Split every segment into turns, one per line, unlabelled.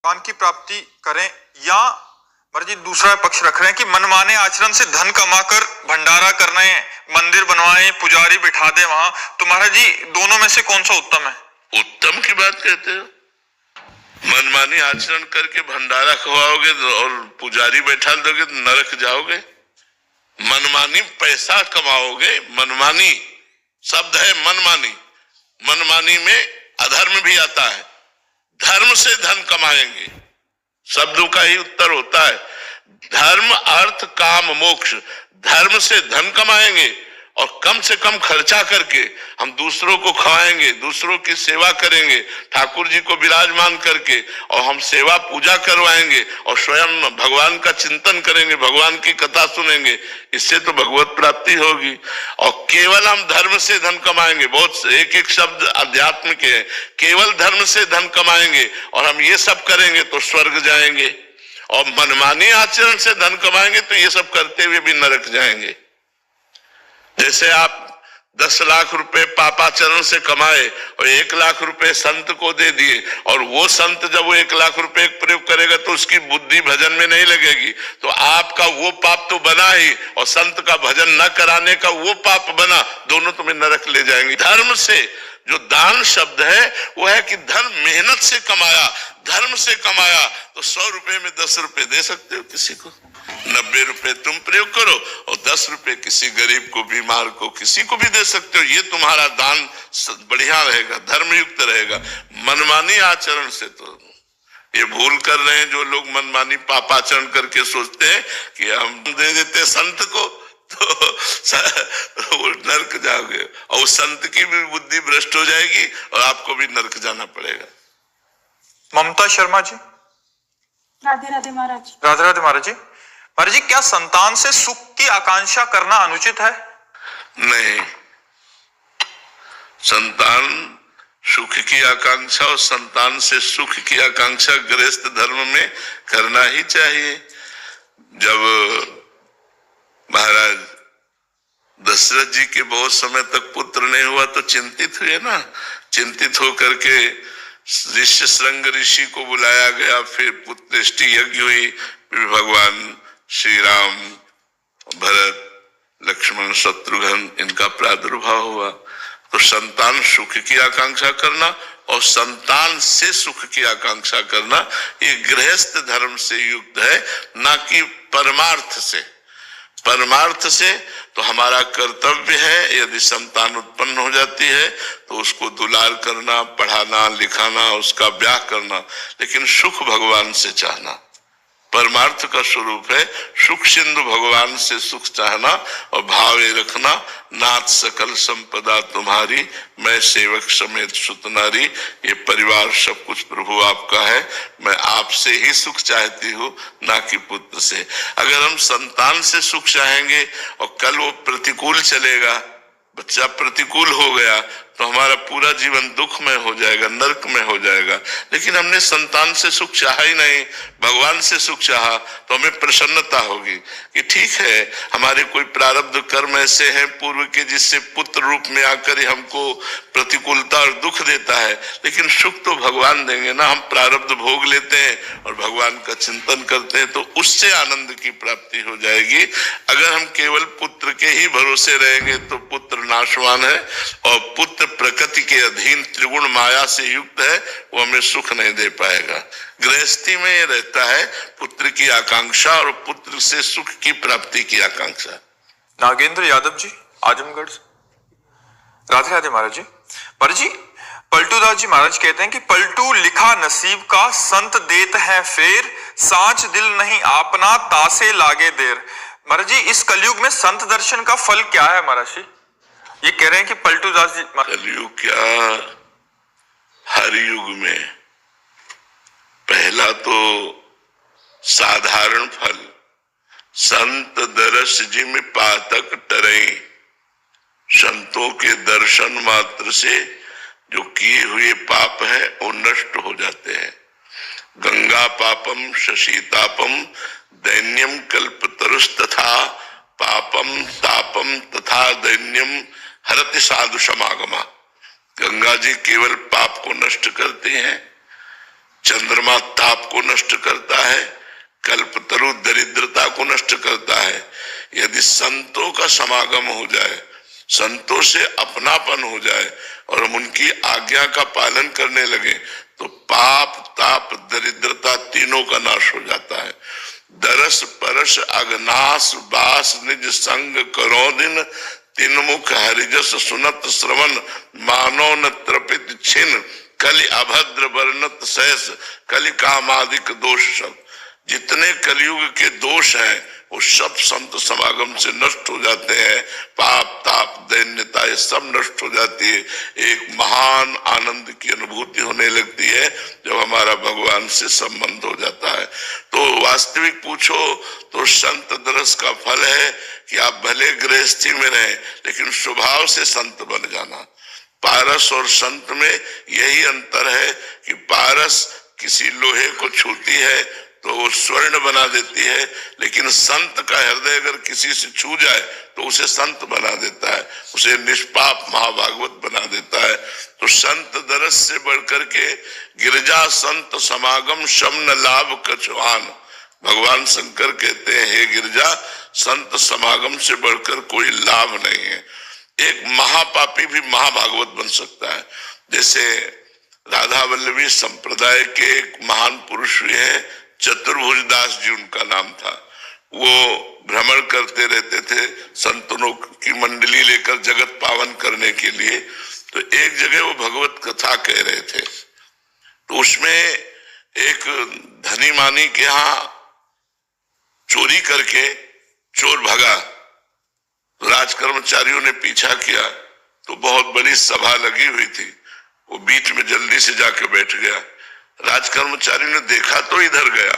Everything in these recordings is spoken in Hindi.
भगवान की प्राप्ति करें, या मर्जी दूसरा पक्ष रख रहे हैं कि मनमाने आचरण से धन कमाकर भंडारा करना है, मंदिर बनवाए, पुजारी बिठा दे वहां, तो महाराज जी दोनों में से कौन सा उत्तम है?
उत्तम की बात कहते हो? मनमानी आचरण करके भंडारा खवाओगे और पुजारी बैठा दोगे तो नरक जाओगे। मनमानी पैसा कमाओगे, मनमानी शब्द है मनमानी, मनमानी में अधर्म भी आता है। धर्म से धन कमाएंगे, शब्दों का ही उत्तर होता है। धर्म अर्थ काम मोक्ष, धर्म से धन कमाएंगे और कम से कम खर्चा करके हम दूसरों को खवाएंगे, दूसरों की सेवा करेंगे, ठाकुर जी को विराजमान करके, और हम सेवा पूजा करवाएंगे और स्वयं भगवान का चिंतन करेंगे, भगवान की कथा सुनेंगे। इससे तो भगवत प्राप्ति होगी। और केवल हम धर्म से धन कमाएंगे, बहुत एक एक शब्द अध्यात्म के है, केवल धर्म से धन कमाएंगे और हम ये सब करेंगे तो स्वर्ग जाएंगे, और मनमानी आचरण से धन कमाएंगे तो ये सब करते हुए भी नरक जाएंगे। जैसे आप 10 लाख रुपए पापाचरण से कमाए और 1 लाख रुपए संत को दे दिए, और वो संत जब वो 1 लाख रुपए प्रयोग करेगा तो उसकी बुद्धि भजन में नहीं लगेगी, तो आपका वो पाप तो बना ही, और संत का भजन न कराने का वो पाप बना, दोनों तुम्हें नरक ले जाएंगे। धर्म से जो दान शब्द है वो है कि धन मेहनत से कमाया, धर्म से कमाया, तो 100 रुपए में 10 रुपए दे सकते हो किसी को, 90 रुपए तुम प्रयोग करो और 10 रुपए किसी गरीब को, बीमार को, किसी को भी दे सकते हो। ये तुम्हारा दान बढ़िया रहेगा, धर्मयुक्त रहेगा। मनमानी आचरण से तो ये भूल कर रहे हैं जो लोग मनमानी पापाचरण करके सोचते हैं कि हम दे देते संत को तो वो नरक जाओगे, और उस संत की भी बुद्धि भ्रष्ट हो जाएगी और आपको भी नरक जाना पड़ेगा।
ममता शर्मा जी।
राधे राधे महाराज।
राधे राधे महाराज जी। महाराज जी, क्या संतान से सुख की आकांक्षा करना अनुचित है?
नहीं, संतान सुख की आकांक्षा और संतान से सुख की आकांक्षा गृहस्थ धर्म में करना ही चाहिए। जब महाराज दशरथ जी के बहुत समय तक पुत्र नहीं हुआ तो चिंतित हुए ना, चिंतित होकर के ऋषि श्रृंग ऋषि को बुलाया गया, फिर पुत्रेष्टि यज्ञ हुई, फिर भगवान श्री राम, भरत, लक्ष्मण, शत्रुघ्न इनका प्रादुर्भाव हुआ। तो संतान सुख की आकांक्षा करना और संतान से सुख की आकांक्षा करना ये गृहस्थ धर्म से युक्त है, ना कि परमार्थ से। परमार्थ से तो हमारा कर्तव्य है, यदि संतान उत्पन्न हो जाती है तो उसको दुलार करना, पढ़ाना, लिखाना, उसका ब्याह करना, लेकिन सुख भगवान से चाहना। परमार्थ का स्वरूप है सुख सिंधु भगवान से सुख चाहना और भावे रखना, नाथ सकल संपदा तुम्हारी, मैं सेवक समेत सुत नारी। ये परिवार सब कुछ प्रभु आपका है, मैं आपसे ही सुख चाहती हूँ, ना कि पुत्र से। अगर हम संतान से सुख चाहेंगे और कल वो प्रतिकूल चलेगा, बच्चा प्रतिकूल हो गया, तो हमारा पूरा जीवन दुख में हो जाएगा, नरक में हो जाएगा। लेकिन हमने संतान से सुख चाहा ही नहीं, भगवान से सुख चाहा, तो हमें प्रसन्नता होगी कि ठीक है, हमारे कोई प्रारब्ध कर्म ऐसे हैं पूर्व के जिससे पुत्र रूप में आकर हमको प्रतिकूलता और दुख देता है, लेकिन सुख तो भगवान देंगे ना। हम प्रारब्ध भोग लेते हैं और भगवान का चिंतन करते हैं तो उससे आनंद की प्राप्ति हो जाएगी। अगर हम केवल पुत्र के ही भरोसे रहेंगे तो पुत्र नाशवान है, और पुत्र प्रकृति के अधीन त्रिगुण माया से युक्त है, वो हमें सुख नहीं दे पाएगा। गृहस्थी में ये रहता है पुत्र की आकांक्षा और पुत्र से सुख की प्राप्ति की आकांक्षा।
नागेंद्र यादव जी, आजमगढ़ से। राधे राधे महाराज जी। महाराज जी, पलटू दास जी महाराज कहते हैं कि पलटू लिखा नसीब का, संत देत है फेर, सांच दिल नहीं आपना, तासे लागे देर। महाराज जी, इस कलयुग में संत दर्शन का फल क्या है महाराज जी? ये कह रहे हैं कि पलटू दास जी।
कलयुग क्या, हर युग में पहला तो साधारण फल, संत दरस जिम पातक टरे, संतों के दर्शन मात्र से जो किए हुए पाप है वो नष्ट हो जाते हैं। गंगा पापम शशीतापम दैन्यम कल्पतरुष तथा, पापम तापम तथा दैन्यम हरति साधु समागमा। गंगा जी केवल पाप को नष्ट करते हैं, चंद्रमा ताप को नष्ट करता है, कल्पतरु दरिद्रता को नष्ट करता है। यदि संतों का समागम हो जाए, संतों से अपनापन हो जाए और हम उनकी आज्ञा का पालन करने लगे तो पाप ताप दरिद्रता तीनों का नाश हो जाता है। दरस परस अगनास बास निज संग करो दिन, तिनमुख हरिजस सुनत श्रवण मानो न त्रपित छिन, कलि अभद्र वर्णत सहस कलि कामादिक दोष सब। जितने कलयुग के दोष हैं वो सब संत समागम से नष्ट हो जाते हैं। पाप ताप दैन्यता ये सब नष्ट हो जाती है। एक महान आनंद की अनुभूति होने लगती है जब हमारा भगवान से संबंध हो जाता है। तो वास्तविक पूछो तो संत दरस का फल है कि आप भले गृहस्थी में रहें लेकिन स्वभाव से संत बन जाना। पारस और संत में यही अंतर है कि पारस किसी लोहे को छूती है तो वो स्वर्ण बना देती है, लेकिन संत का हृदय अगर किसी से छू जाए तो उसे संत बना देता है, उसे निष्पाप महाभागवत बना देता है। तो संत दरस से बढ़कर के गिरजा संत समागम शमन लाभ कछुआन। भगवान शंकर कहते हैं हे गिरजा, संत समागम से बढ़कर कोई लाभ नहीं है। एक महापापी भी महाभागवत बन सकता है। जैसे राधा वल्लभी संप्रदाय के एक महान पुरुष हुए हैं, चतुर्भुज दास जी उनका नाम था। वो भ्रमण करते रहते थे संतों की मंडली लेकर जगत पावन करने के लिए। तो एक जगह वो भगवत कथा कह रहे थे, तो उसमें एक धनी मानी के यहाँ चोरी करके चोर भगा। तो राज कर्मचारियों ने पीछा किया तो बहुत बड़ी सभा लगी हुई थी, वो बीच में जल्दी से जाके बैठ गया। राज कर्मचारी ने देखा तो इधर गया,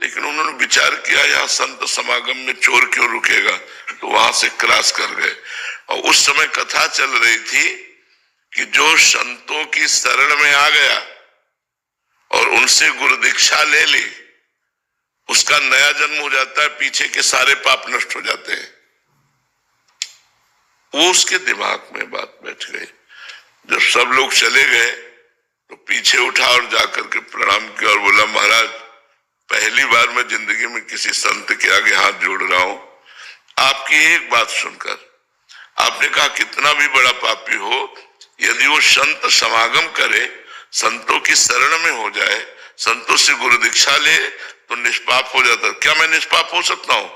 लेकिन उन्होंने विचार किया यहाँ संत समागम में चोर क्यों रुकेगा, तो वहां से क्रॉस कर गए। और उस समय कथा चल रही थी कि जो संतों की शरण में आ गया और उनसे गुरु दीक्षा ले ली, उसका नया जन्म हो जाता है, पीछे के सारे पाप नष्ट हो जाते हैं। वो उसके दिमाग में बात बैठ गई। जब सब लोग चले गए तो पीछे उठा और जाकर के प्रणाम किया और बोला, महाराज पहली बार मैं जिंदगी में किसी संत के आगे हाथ जोड़ रहा हूं। आपकी एक बात सुनकर आपने कहा कितना भी बड़ा पापी हो, यदि वो संत समागम करे, संतों की शरण में हो जाए, संतों से गुरु दीक्षा ले तो निष्पाप हो जाता। क्या मैं निष्पाप हो सकता हूं?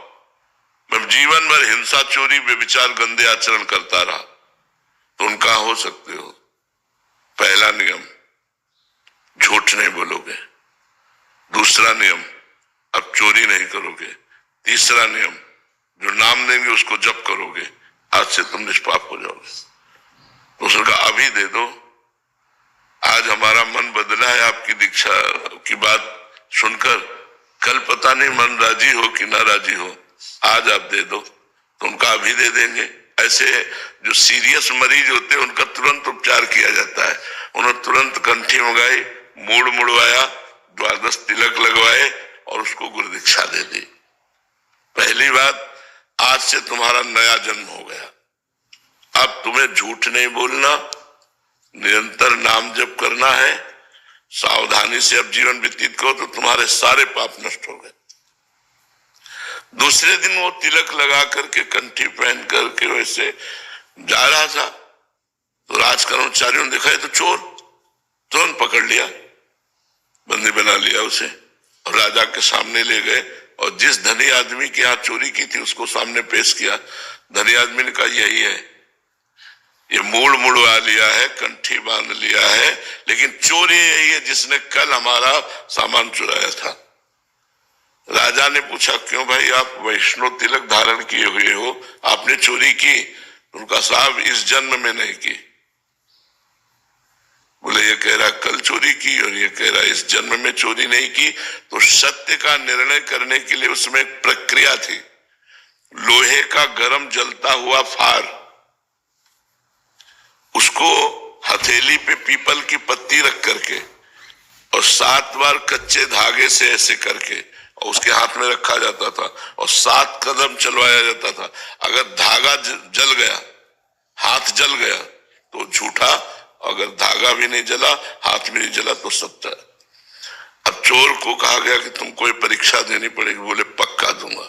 मैं जीवन भर हिंसा चोरी व्यभिचार गंदे आचरण करता रहा, तो उनका हो सकते हो। पहला नियम, झूठ नहीं बोलोगे। दूसरा नियम, अब चोरी नहीं करोगे। तीसरा नियम, जो नाम देंगे उसको जप करोगे, आज से तुम निष्पाप हो जाओगे। तो उसने कहा अभी दे दो, आज हमारा मन बदला है आपकी दीक्षा की बात सुनकर, कल पता नहीं मन राजी हो कि ना राजी हो, आज आप दे दो। तो उनका अभी दे देंगे। ऐसे जो सीरियस मरीज होते हैं उनका तुरंत उपचार किया जाता है। उन्होंने तुरंत कंठी मंगाई, मूड मुड़वाया, द्वादश तिलक लगवाए और उसको गुरु दीक्षा दे दी। पहली बात, आज से तुम्हारा नया जन्म हो गया। अब तुम्हें झूठ नहीं बोलना, निरंतर नाम जप करना है, सावधानी से अब जीवन व्यतीत करो तो तुम्हारे सारे पाप नष्ट हो गए। दूसरे दिन वो तिलक लगा करके कंठी पहन करके वैसे जा रहा था, तो राज कर्मचारियों ने देखा है तो चोर, तुरंत पकड़ लिया, बंदी बना लिया उसे और राजा के सामने ले गए। और जिस धनी आदमी के यहाँ चोरी की थी उसको सामने पेश किया। धनी आदमी ने कहा यही है, ये मूड मुड़वा लिया है, कंठी बांध लिया है, लेकिन चोरी यही है जिसने कल हमारा सामान चुराया था। राजा ने पूछा क्यों भाई आप वैष्णव तिलक धारण किए हुए हो, आपने चोरी की? उनका साहब इस जन्म में नहीं की। बोले ये कह रहा कल चोरी की और ये कह रहा इस जन्म में चोरी नहीं की। तो सत्य का निर्णय करने के लिए उसमें एक प्रक्रिया थी। लोहे का गरम जलता हुआ फार, उसको हथेली पे पीपल की पत्ती रख करके और 7 बार कच्चे धागे से ऐसे करके और उसके हाथ में रखा जाता था और 7 कदम चलवाया जाता था। अगर धागा जल गया, हाथ जल गया तो झूठा, अगर धागा भी नहीं जला, हाथ भी नहीं जला तो सच्चा। अब चोर को कहा गया कि तुम कोई परीक्षा देनी पड़ेगी, बोले पक्का दूंगा।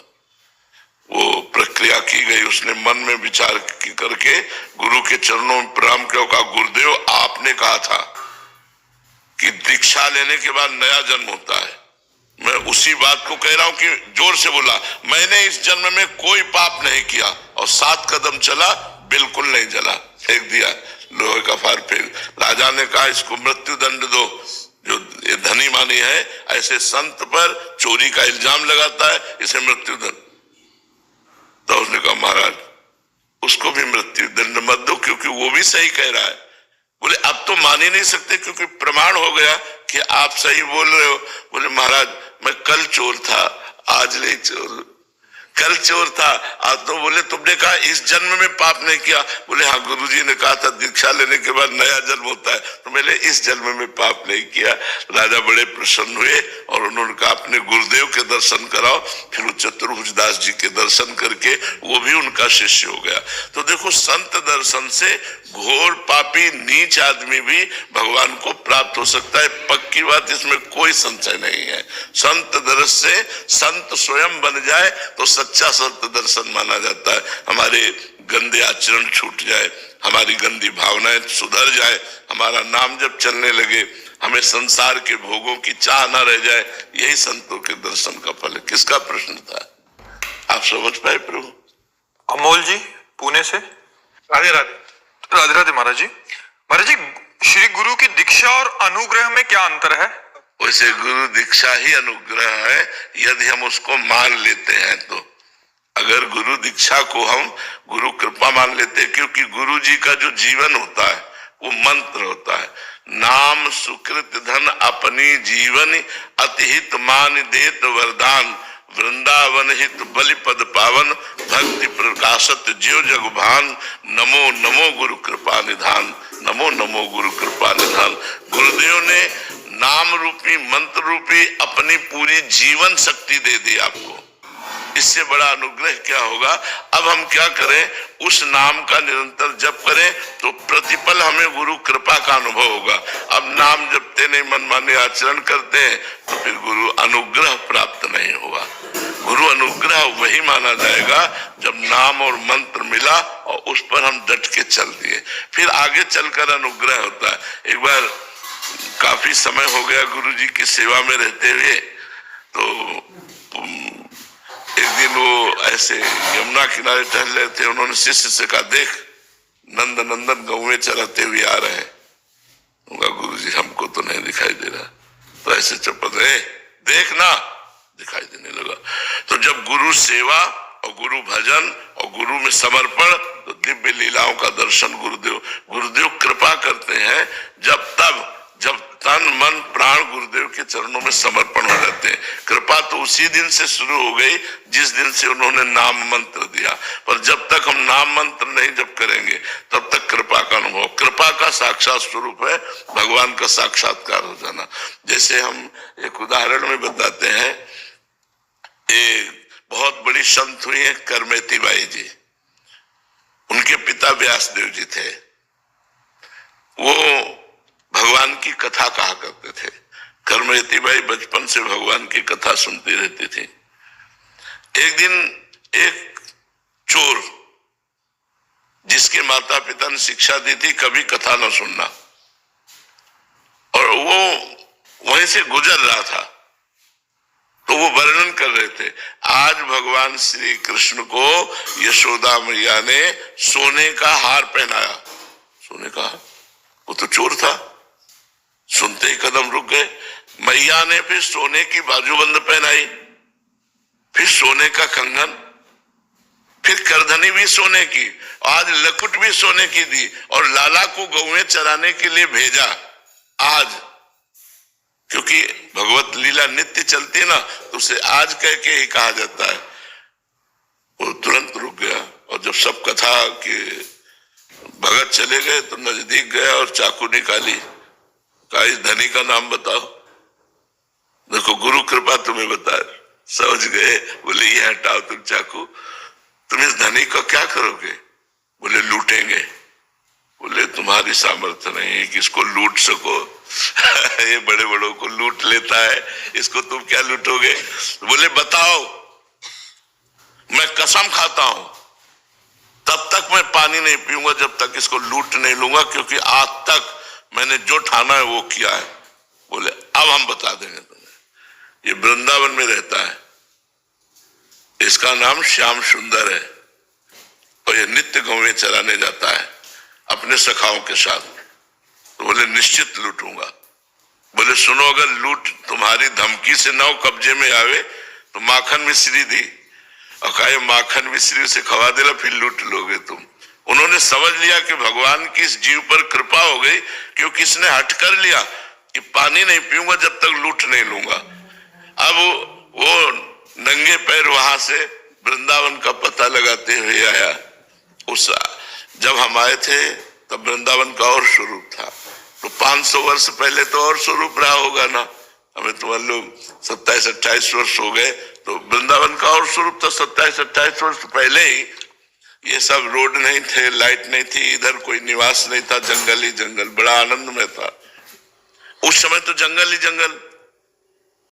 वो प्रक्रिया की गई, उसने मन में विचार करके गुरु के चरणों में प्रणाम किया, कहा गुरुदेव आपने कहा था कि दीक्षा लेने के बाद नया जन्म होता है, मैं उसी बात को कह रहा हूं कि जोर से बोला, मैंने इस जन्म में कोई पाप नहीं किया, और 7 कदम चला, बिल्कुल नहीं जला, फेंक दिया लोहे का फार फेंक। राजा ने कहा इसको मृत्यु दंड दो, जो ये धनी मानी है ऐसे संत पर चोरी का इल्जाम लगाता है, इसे मृत्यु दंड। तो उसने कहा महाराज उसको भी मृत्यु दंड मत दो, क्योंकि वो भी सही कह रहा है। बोले अब तो मान ही नहीं सकते क्योंकि प्रमाण हो गया कि आप सही बोल रहे हो। बोले महाराज मैं कल चोर था, आज नहीं चोर, कल चोर था आज। तो बोले तुमने कहा इस जन्म में पाप नहीं किया। बोले हाँ गुरुजी ने कहा था दीक्षा लेने के बाद नया जन्म होता है, तो मैंने इस जन्म में पाप नहीं किया। राजा बड़े प्रसन्न हुए और उन्होंने कहा अपने गुरुदेव के दर्शन कराओ। फिर वो चतुर्भुज दास जी के दर्शन करके वो भी उनका शिष्य हो गया। तो देखो संत दर्शन से घोर पापी नीच आदमी भी भगवान को प्राप्त हो सकता है, पक्की बात, इसमें कोई संशय नहीं है। संत दर्शन से संत स्वयं बन जाए तो सच्चा संत दर्शन माना जाता है। हमारे गंदे आचरण छूट जाए, हमारी गंदी भावनाएं सुधर जाए, हमारा नाम जब चलने लगे, हमें संसार के भोगों की चाह न रह जाए, यही संतों के दर्शन का फल है। किसका प्रश्न था, आप समझ पाए प्रभु?
अमोल जी पुणे से।
राधे राधे।
राधे राधे महाराज जी। महाराज जी श्री गुरु की दीक्षा और अनुग्रह में क्या अंतर है?
वैसे गुरु दीक्षा ही अनुग्रह है यदि हम उसको मान लेते हैं तो। अगर गुरु दीक्षा को हम गुरु कृपा मान लेते हैं, क्योंकि गुरु जी का जो जीवन होता है वो मंत्र होता है, नाम सुकृत धन अपनी जीवन अतिहित मान देत वरदान, वृंदावन हित बलि पद पावन, भक्ति प्रकाशत ज्यो जग भान, नमो नमो गुरु कृपा निधान, नमो नमो गुरु कृपा निधान। गुरुदेव ने नाम रूपी मंत्र रूपी अपनी पूरी जीवन शक्ति दे दी आपको, इससे बड़ा अनुग्रह क्या होगा। अब हम क्या करें, उस नाम का निरंतर जप करें तो प्रतिपल हमें गुरु कृपा का अनुभव होगा। अब नाम जपते नहीं, मनमाने आचरण करते हैं तो फिर गुरु अनुग्रह प्राप्त नहीं होगा। गुरु अनुग्रह वही माना जाएगा जब नाम और मंत्र मिला और उस पर हम डट के चल दिए, फिर आगे चलकर अनुग्रह होता है। एक बार काफी समय हो गया गुरु जी की सेवा में रहते हुए, तो एक दिन वो ऐसे यमुना किनारे टहल रहे थे, उन्होंने शिष्य से कहा देख नंद नंदन गौवें चराते हुए आ रहे हैं। उनका गुरु जी हमको तो नहीं दिखाई दे रहा, तो ऐसे चपत रहे देखना, दिखाई देने लगा। तो जब गुरु सेवा और गुरु भजन और गुरु में समर्पण, तो दिव्य लीलाओं का दर्शन गुरुदेव कृपा करते हैं जब तन मन प्राण गुरुदेव के चरणों में समर्पण हो जाते हैं। कृपा तो उसी दिन से शुरू हो गई जिस दिन से उन्होंने नाम मंत्र दिया, पर जब तक हम नाम मंत्र नहीं जप करेंगे तब तक कृपा का अनुभव, कृपा का साक्षात स्वरूप है भगवान का साक्षात्कार हो जाना। जैसे हम एक उदाहरण में बताते हैं, एक बहुत बड़ी संत हुई है करमेती बाई जी, उनके पिता व्यासदेव जी थे। वो भगवान की कथा कहा करते थे। करमेती बाई बचपन से भगवान की कथा सुनती रहती थी। एक दिन एक चोर, जिसके माता पिता ने शिक्षा दी थी कभी कथा न सुनना, और वो वहीं से गुजर रहा था, तो वो वर्णन कर रहे थे, आज भगवान श्री कृष्ण को यशोदा मैया ने सोने का हार पहनाया। सोने का, वो तो चोर था। सुनते ही कदम रुक गए। मैया ने फिर सोने की बाजूबंद पहनाई, फिर सोने का कंगन, फिर करधनी भी सोने की, आज लकुट भी सोने की दी, और लाला को गौएं चराने के लिए भेजा। आज क्योंकि भगवत लीला नित्य चलती है ना, तो उसे आज कह के ही कहा जाता है। वो तुरंत रुक गया, और जब सब कथा के भगत चले गए तो नजदीक गया और चाकू निकाली, कहा इस धनी का नाम बताओ। देखो गुरु कृपा तुम्हें बता, समझ गए। बोले ये हटाओ तुम चाकू, तुम इस धनी को क्या करोगे? बोले लूटेंगे। बोले तुम्हारी सामर्थ्य नहीं है कि इसको लूट सको। ये बड़े बड़ों को लूट लेता है, इसको तुम क्या लूटोगे? बोले बताओ, मैं कसम खाता हूं तब तक मैं पानी नहीं पीऊंगा जब तक इसको लूट नहीं लूंगा, क्योंकि आज तक मैंने जो ठाना है वो किया है। बोले अब हम बता देंगे तुम्हें। ये वृंदावन में रहता है, इसका नाम श्याम सुंदर है और ये नित्य गौवें चराने जाता है अपने सखाओं के साथ। तो बोले निश्चित लूटूंगा। बोले सुनो, अगर लूट तुम्हारी धमकी से न कब्जे में आवे तो माखन मिश्री दी, और कहा माखन मिश्री से खवा देला फिर लूट लोगे तुम। उन्होंने समझ लिया कि भगवान की इस जीव पर कृपा हो गई, क्योंकि इसने हट कर लिया कि पानी नहीं पीऊंगा जब तक लूट नहीं लूंगा। अब वो नंगे पैर वहां से वृंदावन का पता लगाते हुए आया। उस जब हम आए थे तब वृंदावन का और स्वरूप था, तो 500 वर्ष पहले तो और स्वरूप रहा होगा ना। हमें तो मान लो 27-28 वर्ष हो गए, तो वृंदावन का और स्वरूप था। 27-28 वर्ष पहले ही ये सब रोड नहीं थे, लाइट नहीं थी, इधर कोई निवास नहीं था, जंगल ही जंगल, बड़ा आनंद में था। उस समय तो जंगल ही जंगल।